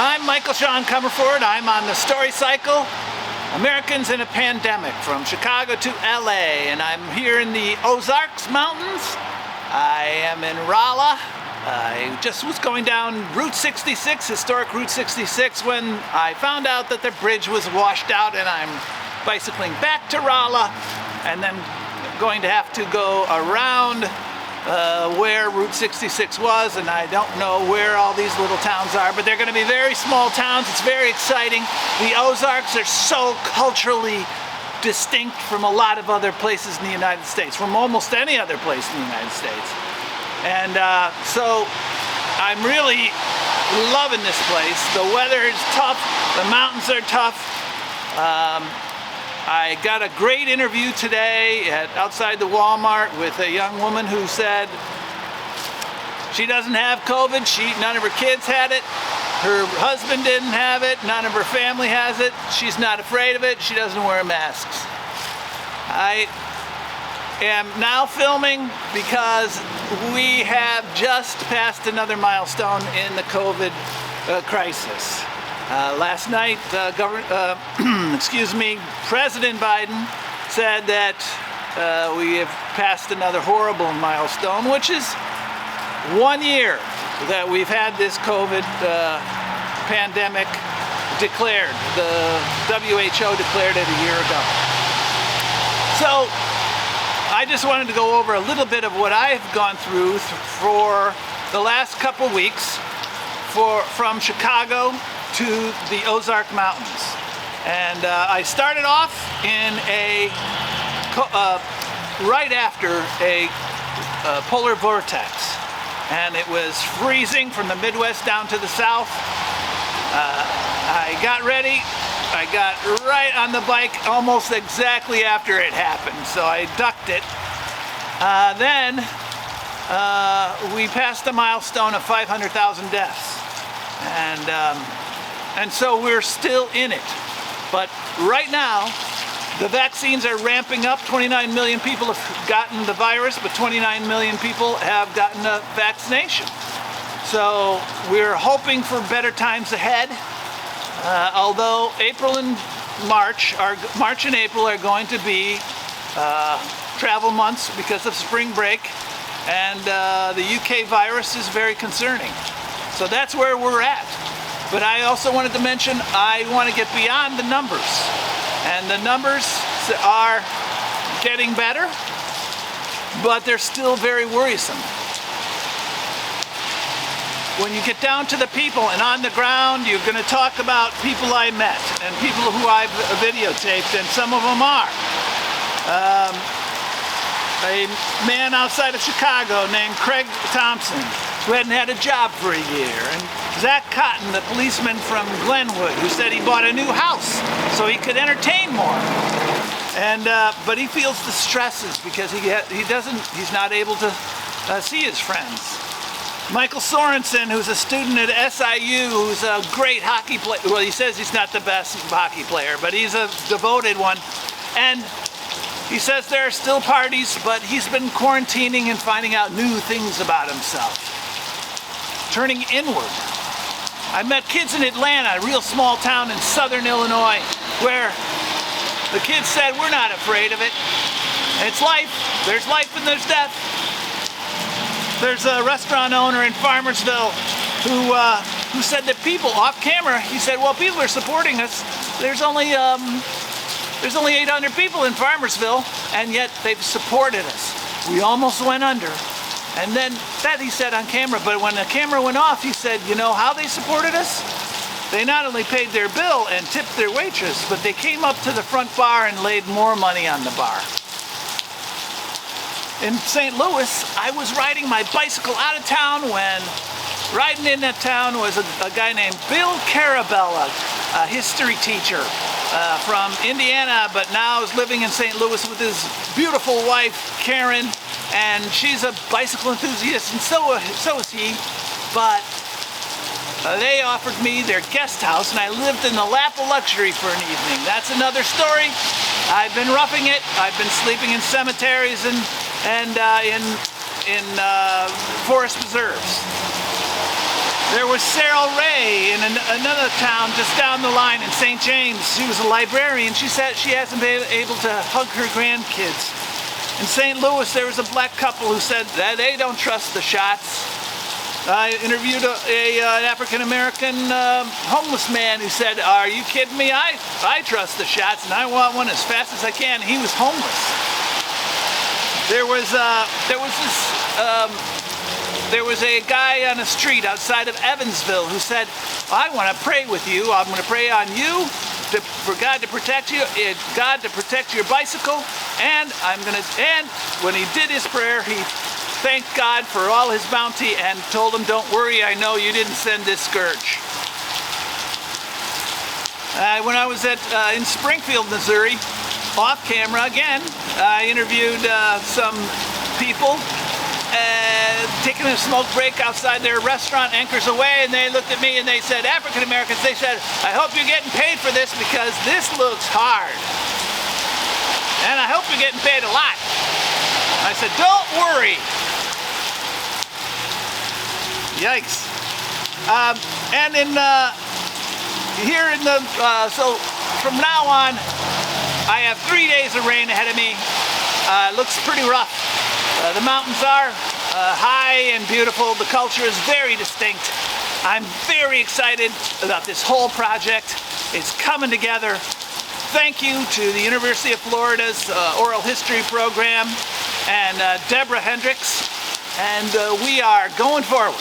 I'm Michael Sean Comerford. I'm on the story cycle, Americans in a Pandemic, from Chicago to LA, and I'm here in the Ozarks Mountains. I am in Rolla. I just was going down Route 66, historic Route 66, when I found out that the bridge was washed out, and I'm bicycling back to Rolla and then going to have to go around where Route 66 was, and I don't know where all these little towns are, but they're going to be very small towns. It's very exciting. The Ozarks are so culturally distinct from a lot of other places in the United States, from almost any other place in the United States. And so I'm really loving this place. The weather is tough, the mountains are tough. I got a great interview today outside the Walmart with a young woman who said she doesn't have COVID. None of her kids had it. Her husband didn't have it. None of her family has it. She's not afraid of it. She doesn't wear masks. I am now filming because we have just passed another milestone in the COVID crisis. Last night, President Biden said that we have passed another horrible milestone, which is 1 year that we've had this COVID pandemic declared. The WHO declared it a year ago. So I just wanted to go over a little bit of what I've gone through for the last couple weeks from Chicago to the Ozark Mountains. And I started off in right after a polar vortex, and it was freezing from the Midwest down to the south. I got ready. I got right on the bike almost exactly after it happened, so I ducked it. Then we passed the milestone of 500,000 deaths, and so we're still in it. But right now, the vaccines are ramping up. 29 million people have gotten the virus, but 29 million people have gotten a vaccination. So we're hoping for better times ahead. Although April and March and April are going to be travel months because of spring break, and the UK virus is very concerning. So that's where we're at. But I also wanted to mention I want to get beyond the numbers, and the numbers are getting better, but they're still very worrisome. When you get down to the people and on the ground, you're going to talk about people I met and people who I've videotaped, and some of them are. A man outside of Chicago named Craig Thompson, who hadn't had a job for a year, and Zach Cotton, the policeman from Glenwood, who said he bought a new house so he could entertain more. And but he feels the stresses because he's not able to see his friends. Michael Sorensen, who's a student at SIU, who's a great hockey player. Well, he says he's not the best hockey player, but he's a devoted one. And he says there are still parties, but he's been quarantining and finding out new things about himself. Turning inward. I met kids in Atlanta, a real small town in southern Illinois, where the kids said, we're not afraid of it. It's life. There's life and there's death. There's a restaurant owner in Farmersville who said that people off camera, he said, well, people are supporting us. There's only 800 people in Farmersville, and yet they've supported us. We almost went under. And then that he said on camera, but when the camera went off, he said, you know how they supported us? They not only paid their bill and tipped their waitress, but they came up to the front bar and laid more money on the bar. In St. Louis, I was riding my bicycle out of town when riding in that town was a guy named Bill Carabella, a history teacher from Indiana, but now is living in St. Louis with his beautiful wife, Karen, and she's a bicycle enthusiast, and so is he. But they offered me their guest house, and I lived in the lap of luxury for an evening. That's another story. I've been roughing it. I've been sleeping in cemeteries and in forest preserves. There was Sarah Ray in another town just down the line in St. James. She was a librarian. She said she hasn't been able to hug her grandkids. In St. Louis, there was a black couple who said that they don't trust the shots. I interviewed an African-American homeless man who said, "Are you kidding me? I trust the shots and I want one as fast as I can." He was homeless. There was a guy on the street outside of Evansville who said, "I want to pray with you. I'm going to pray on you for God to protect you, God to protect your bicycle, and And when he did his prayer, he thanked God for all his bounty and told him, "Don't worry, I know you didn't send this scourge." When I was in Springfield, Missouri, off camera again, I interviewed some people taking a smoke break outside their restaurant Anchors Away, and they looked at me and they said, African Americans, they said, "I hope you're getting paid for this because this looks hard. And I hope you're getting paid a lot." I said, "Don't worry." Yikes. And so from now on, I have 3 days of rain ahead of me. It looks pretty rough. The mountains are high and beautiful. The culture is very distinct. I'm very excited about this whole project. It's coming together. Thank you to the University of Florida's Oral History program and Deborah Hendricks. And we are going forward.